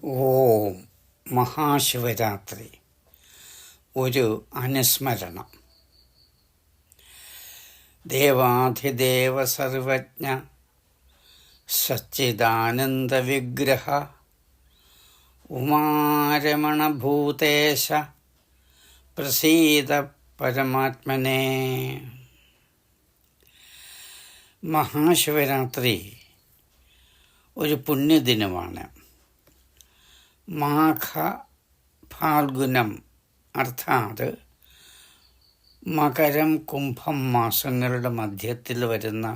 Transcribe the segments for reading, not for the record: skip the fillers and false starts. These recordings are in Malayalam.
ഓം മഹാശിവരാത്രി ഒരു അനുസ്മരണം. ദേവാധിദേവ സർവജ്ഞ സച്ചിദാനന്ദ വിഗ്രഹ ഉമാരമണ ഭൂതേശ പ്രസീദ പരമാത്മനേ. മഹാശിവരാത്രി ഒരു പുണ്യദിനമാണ്. മാഘ ഫാൽഗുനം അർത്ഥാത് മകരം കുംഭം മാസങ്ങളുടെ മധ്യത്തിൽ വരുന്ന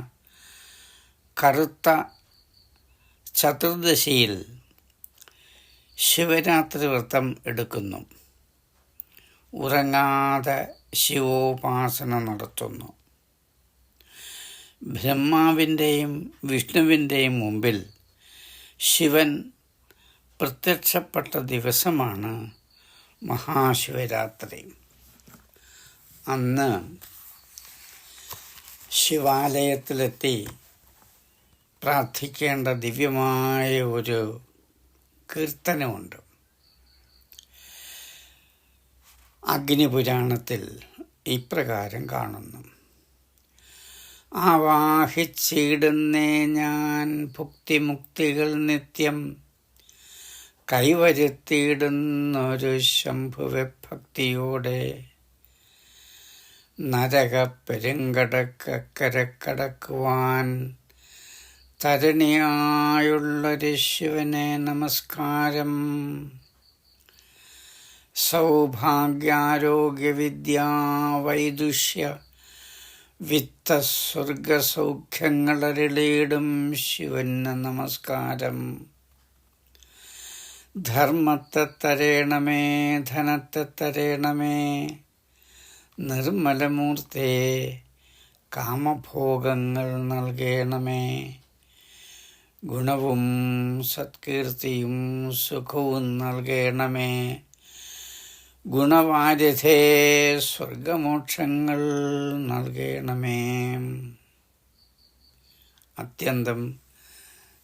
കറുത്ത ചതുർദശിയിൽ ശിവരാത്രി വ്രതം എടുക്കുന്നു. ഉറങ്ങാതെ ശിവോപാസന നടത്തുന്നു. ബ്രഹ്മാവിൻ്റെയും വിഷ്ണുവിൻ്റെയും മുമ്പിൽ ശിവൻ പ്രത്യക്ഷപ്പെട്ട ദിവസമാണ് മഹാശിവരാത്രി. അന്ന് ശിവാലയത്തിലെത്തി പ്രാർത്ഥിക്കേണ്ട ദിവ്യമായ ഒരു കീർത്തനമുണ്ട്. അഗ്നിപുരാണത്തിൽ ഇപ്രകാരം കാണുന്നു: ആവാഹിച്ചിടുന്നേ ഞാൻ ഭുക്തിമുക്തികൾ നിത്യം, കൈവരുത്തിയിടുന്നൊരു ശംഭുവെ ഭക്തിയോടെ, നരകപ്പെരുങ്കടക്കരക്കടക്കുവാൻ തരണിയായുള്ളൊരു ശിവനെ നമസ്കാരം. സൗഭാഗ്യാരോഗ്യവിദ്യാ വൈദുഷ്യ വിത്തസ്വർഗസൗഖ്യങ്ങളരിളിയിടും ശിവന് നമസ്കാരം. ധർമ്മത്തെ തരേണമേ, ധനത്തെ തരേണമേ, നിർമ്മലമൂർത്തേ കാമഭോഗങ്ങൾ നൽകേണമേ. ഗുണവും സത്കീർത്തിയും സുഖവും നൽകേണമേ. ഗുണവാരിധേ സ്വർഗമോക്ഷങ്ങൾ നൽകേണമേ. അത്യന്തം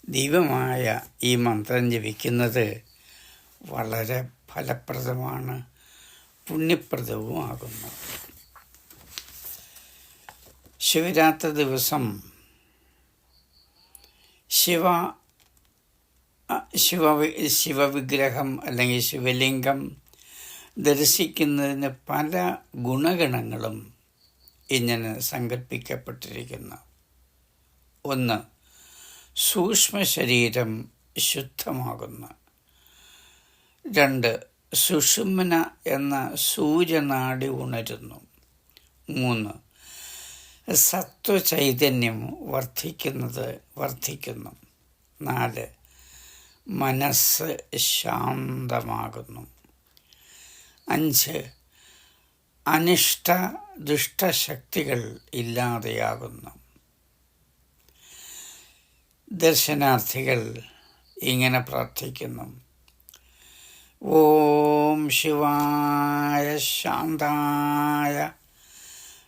ദിവ്യമായ ഈ മന്ത്രം ജപിക്കുന്നത് വളരെ ഫലപ്രദമാണ്, പുണ്യപ്രദവുമാകുന്നു. ശിവരാത്രി ദിവസം ശിവവിഗ്രഹം അല്ലെങ്കിൽ ശിവലിംഗം ദർശിക്കുന്നതിന് പല ഗുണഗണങ്ങളും ഇങ്ങനെ സങ്കല്പിക്കപ്പെട്ടിരിക്കുന്നു. ഒന്ന്, സൂക്ഷ്മ ശരീരം ശുദ്ധമാകുന്നു. രണ്ട്, സുഷുമ്ന എന്ന സൂര്യനാഡി ഉണരുന്നു. മൂന്ന്, സത്വചൈതന്യം വർദ്ധിക്കുന്നു. നാല്, മനസ്സ് ശാന്തമാകുന്നു. അഞ്ച്, അനിഷ്ട ദുഷ്ടശക്തികൾ ഇല്ലാതെയാകുന്നു. ദർശനാർത്ഥികൾ ഇങ്ങനെ പ്രാർത്ഥിക്കുന്നു: ഓം ശിവായ ശാന്തായ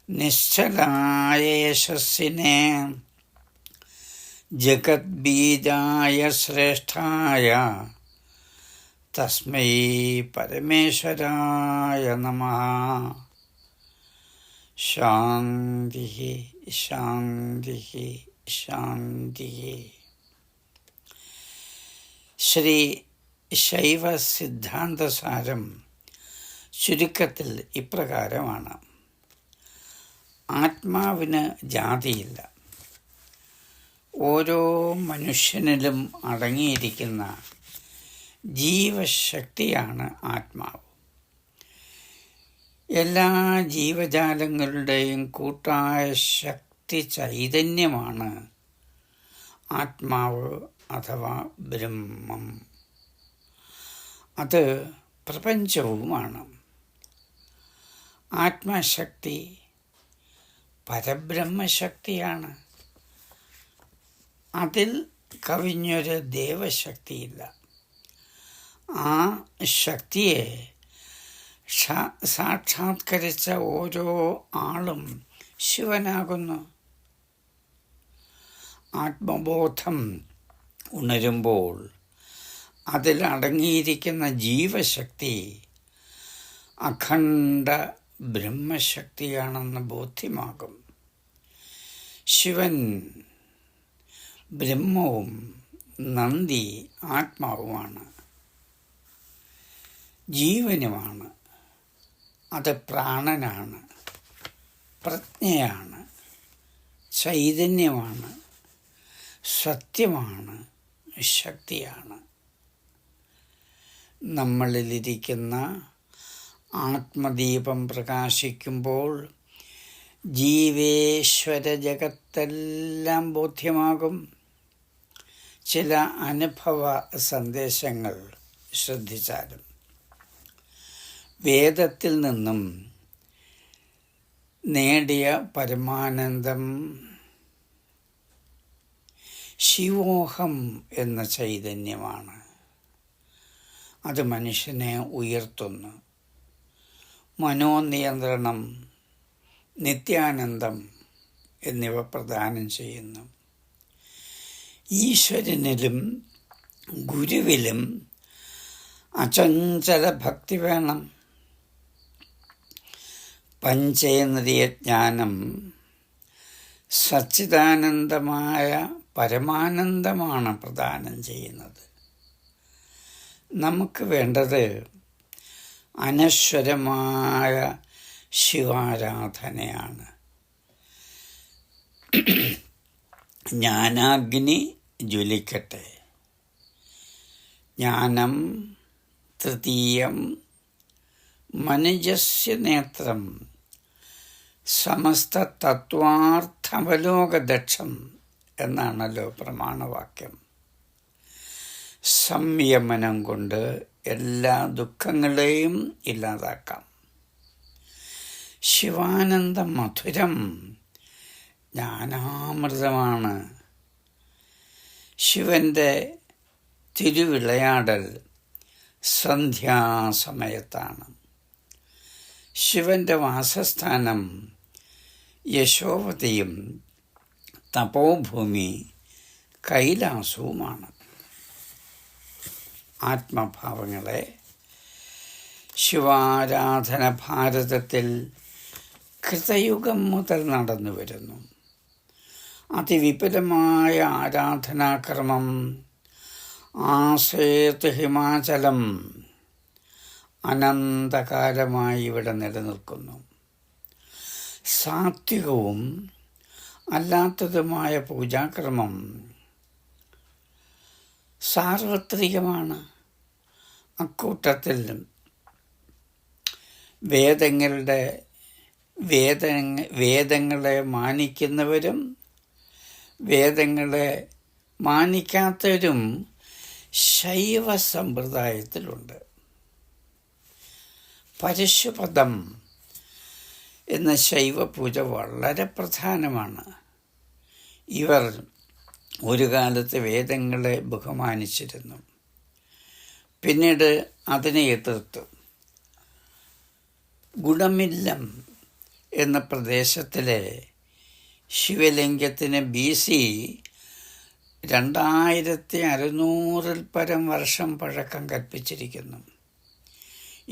നിശ്ചലായ യശസ്സിനെ, ജഗദ്ബീജായ ശ്രേഷ്ഠായ തസ്മൈ പരമേശ്വരായ നമഃ. ശാന്തി ശാന്തി ശാന്തി. ശ്രീ ശൈവ സിദ്ധാന്തസാരം ചുരുക്കത്തിൽ ഇപ്രകാരമാണ്: ആത്മാവിന് ജാതിയില്ല. ഓരോ മനുഷ്യനിലും അടങ്ങിയിരിക്കുന്ന ജീവശക്തിയാണ് ആത്മാവ്. എല്ലാ ജീവജാലങ്ങളുടെയും കൂട്ടായ ശക്തി ചൈതന്യമാണ് ആത്മാവ് അഥവാ ബ്രഹ്മം. അത് പ്രപഞ്ചവുമാണ്. ആത്മശക്തി പരബ്രഹ്മശക്തിയാണ്. അതിൽ കവിഞ്ഞൊരു ദേവശക്തിയില്ല. ആ ശക്തിയെ സാക്ഷാത്കരിച്ച ഓരോ ആളും ശിവനാകുന്നു. ആത്മബോധം ഉണരുമ്പോൾ അതിലടങ്ങിയിരിക്കുന്ന ജീവശക്തി അഖണ്ഡ ബ്രഹ്മശക്തിയാണെന്ന് ബോധ്യമാകും. ശിവൻ ബ്രഹ്മവും നന്ദി ആത്മാവുമാണ്, ജീവനുമാണ്. അത് പ്രാണനാണ്, പ്രജ്ഞയാണ്, ചൈതന്യമാണ്, സത്യമാണ്, ശക്തിയാണ്. നമ്മളിലിരിക്കുന്ന ആത്മദീപം പ്രകാശിക്കുമ്പോൾ ജീവേശ്വര ജഗത്തെല്ലാം ബോധ്യമാകും. ചില അനുഭവ സന്ദേശങ്ങൾ ശ്രദ്ധിച്ചാലും വേദത്തിൽ നിന്നും നേടിയ പരമാനന്ദം ശിവോഹം എന്ന ചൈതന്യമാണ്. അത് മനുഷ്യനെ ഉയർത്തുന്നു. മനോനിയന്ത്രണം, നിത്യാനന്ദം എന്നിവ പ്രദാനം ചെയ്യുന്നു. ഈശ്വരനിലും ഗുരുവിലും അചഞ്ചല ഭക്തി വേണം. പഞ്ചേന്ദ്രിയ ജ്ഞാനം സച്ചിദാനന്ദമായ പരമാനന്ദമാണ് പ്രദാനം ചെയ്യുന്നത്. നമുക്ക് വേണ്ടത് അനശ്വരമായ ശിവാരാധനയാണ്. ജ്ഞാനാഗ്നി ജ്വലിക്കട്ടെ. ജ്ഞാനം തൃതീയം മനുജസ്യ നേത്രം സമസ്ത തത്വാർത്ഥവലോകദക്ഷം എന്നാണല്ലോ പ്രമാണവാക്യം. സംയമനം കൊണ്ട് എല്ലാ ദുഃഖങ്ങളെയും ഇല്ലാതാക്കാം. ശിവാനന്ദ മധുരം ജ്ഞാനാമൃതമാണ്. ശിവന്റെ തിരുവിളയാടൽ സന്ധ്യാസമയത്താണ്. ശിവന്റെ വാസസ്ഥാനം യശോവതിയും തപോഭൂമി കൈലാസവുമാണ്. ആത്മഭാവങ്ങളെ, ശിവാരാധന ഭാരതത്തിൽ കൃതയുഗം മുതൽ നടന്നു വരുന്നു. അതിവിപുലമായ ആരാധനാക്രമം ആസേത് ഹിമാചലം അനന്തകാലമായി ഇവിടെ നിലനിൽക്കുന്നു. സാത്വികവും അല്ലാത്തതുമായ പൂജാക്രമം സാർവത്രികമാണ്. അക്കൂട്ടത്തിൽ വേദങ്ങളെ മാനിക്കുന്നവരും വേദങ്ങളെ മാനിക്കാത്തവരും ശൈവ സമ്പ്രദായത്തിലുണ്ട്. പരശുപദം എന്ന ശൈവ പൂജ വളരെ പ്രധാനമാണ്. ഇവർ ഒരു കാലത്ത് വേദങ്ങളെ ബഹുമാനിച്ചിരുന്നു, പിന്നീട് അതിനെ എതിർത്തു. ഗുഡമില്ലം എന്ന പ്രദേശത്തിലെ ശിവലിംഗത്തിന് BC 2600 പരം വർഷം പഴക്കം കൽപ്പിച്ചിരിക്കുന്നു.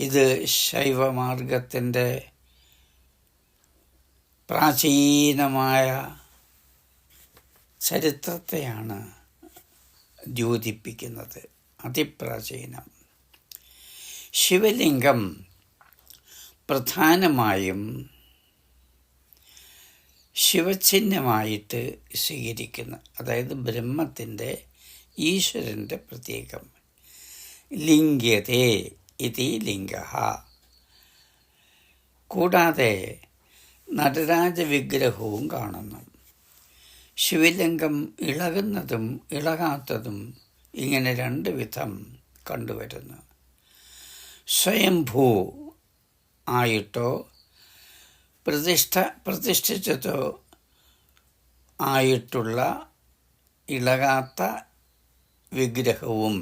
ഇത് ശൈവമാർഗത്തിൻ്റെ പ്രാചീനമായ ചരിത്രത്തെയാണ് ദ്യോതിപ്പിക്കുന്നത്, അതിപ്രാചീനം. ശിവലിംഗം പ്രധാനമായും ശിവചിഹ്നമായിട്ട് സ്വീകരിക്കുന്നു, അതായത് ബ്രഹ്മത്തിൻ്റെ, ഈശ്വരൻ്റെ പ്രതീകം. ലിംഗ്യതേ ഇതി ലിംഗഃ. കൂടാതെ നടരാജ വിഗ്രഹവും കാണുന്നു. ശിവലിംഗം ഇളകുന്നതും ഇളകാത്തതും ഇങ്ങനെ 2 വിധം കണ്ടുവരുന്നു. സ്വയംഭൂ ആയിട്ടോ പ്രതിഷ്ഠിച്ചതോ ആയിട്ടുള്ള ഇളകാത്ത വിഗ്രഹവും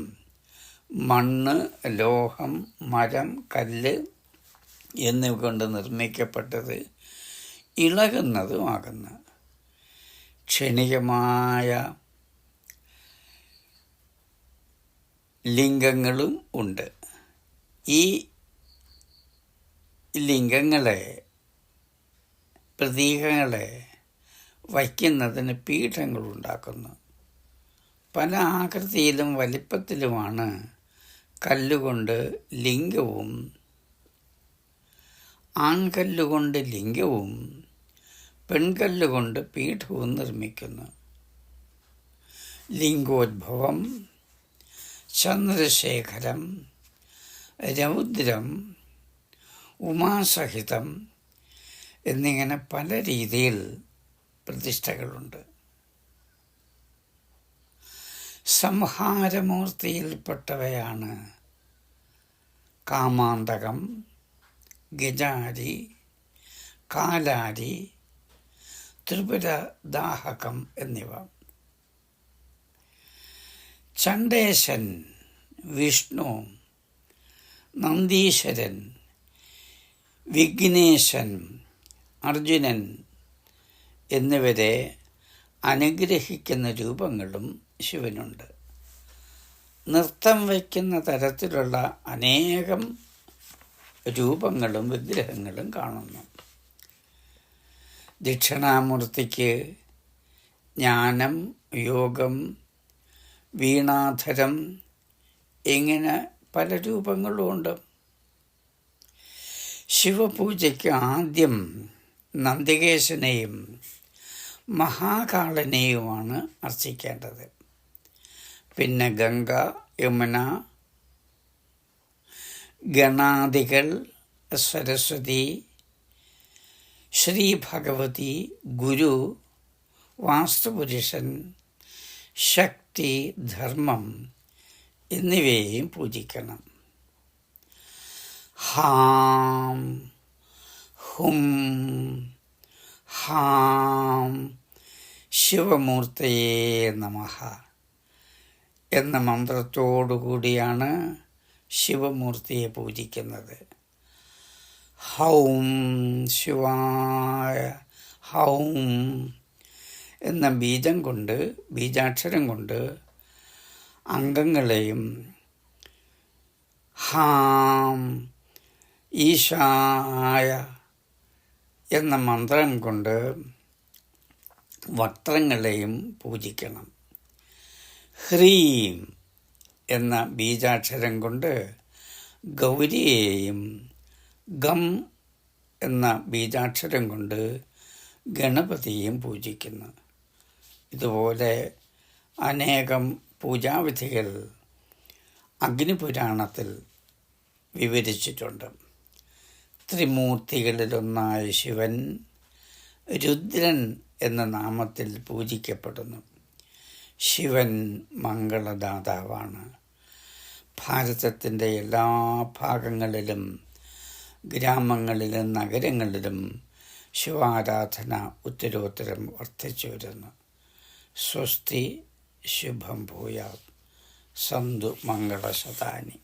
മണ്ണ്, ലോഹം, മരം, കല്ല് എന്നിവ കൊണ്ട് നിർമ്മിക്കപ്പെട്ടത് ഇളകുന്നതുമാകുന്നു. ക്ഷണികമായ ലിംഗങ്ങളും ഉണ്ട്. ഈ ലിംഗങ്ങളെ, പ്രതീകങ്ങളെ വയ്ക്കുന്നതിന് പീഠങ്ങളുണ്ടാക്കുന്നു. പല ആകൃതിയിലും വലിപ്പത്തിലുമാണ് കല്ലുകൊണ്ട് ലിംഗവും, ആൺകല്ലുകൊണ്ട് ലിംഗവും പെൺകല്ലുകൊണ്ട് പീഠവും നിർമ്മിക്കുന്നു. ലിംഗോദ്ഭവം, ചന്ദ്രശേഖരം, രൗദ്രം, ഉമാസഹിതം എന്നിങ്ങനെ പല രീതിയിൽ പ്രതിഷ്ഠകളുണ്ട്. സംഹാരമൂർത്തിയിൽപ്പെട്ടവയാണ് കാമാന്തകം, ഗജാരി, കാലാരി, ത്രിപുരദാഹകം എന്നിവ. ചണ്ഡേശൻ, വിഷ്ണു, നന്ദീശ്വരൻ, വിഘ്നേശൻ, അർജുനൻ എന്നിവരെ അനുഗ്രഹിക്കുന്ന രൂപങ്ങളും ശിവനുണ്ട്. നൃത്തം വയ്ക്കുന്ന തരത്തിലുള്ള അനേകം രൂപങ്ങളും വിഗ്രഹങ്ങളും കാണുന്നു. ദക്ഷിണാമൂർത്തിക്ക് ജ്ഞാനം, യോഗം, വീണാധരം ഇങ്ങനെ പല രൂപങ്ങളുമുണ്ട്. ശിവപൂജയ്ക്ക് ആദ്യം നന്ദികേശനെയും മഹാകാളനെയുമാണ് അർച്ചിക്കേണ്ടത്. പിന്നെ ഗംഗ, യമുന, ഗണാദികൾ, സരസ്വതി, ശ്രീ ഭഗവതി, ഗുരു, വാസ്തുപുരുഷൻ, ശക്തി, ധർമ്മം എന്നിവയെയും പൂജിക്കണം. ഹാം, ഹും, ഹാം ശിവമൂർത്തയേ നമഃ എന്ന മന്ത്രത്തോടുകൂടിയാണ് ശിവമൂർത്തിയെ പൂജിക്കുന്നത്. ഹൗം ശിവായ ഹൗം എന്ന ബീജാക്ഷരം കൊണ്ട് അംഗങ്ങളെയും ഹാം ഈശായ എന്ന മന്ത്രം കൊണ്ട് വക്ത്രങ്ങളെയും പൂജിക്കണം. ഹ്രീം എന്ന ബീജാക്ഷരം കൊണ്ട് ഗൗരിയെയും ഗം എന്ന ബീജാക്ഷരം കൊണ്ട് ഗണപതിയെയും പൂജിക്കുന്നു. ഇതുപോലെ അനേകം പൂജാവിധികൾ അഗ്നിപുരാണത്തിൽ വിവരിച്ചിട്ടുണ്ട്. ത്രിമൂർത്തികളിലൊന്നായ ശിവൻ രുദ്രൻ എന്ന നാമത്തിൽ പൂജിക്കപ്പെടുന്നു. ശിവൻ മംഗളദാതാവാണ്. ഭാരതത്തിൻ്റെ എല്ലാ ഭാഗങ്ങളിലും ഗ്രാമങ്ങളിലും നഗരങ്ങളിലും ശിവാരാധന ഉത്തരോത്തരം വർദ്ധിച്ചു വരുന്നു. സ്വസ്തി ശുഭം ഭൂയാത്. സന്തു മംഗളശതാനി.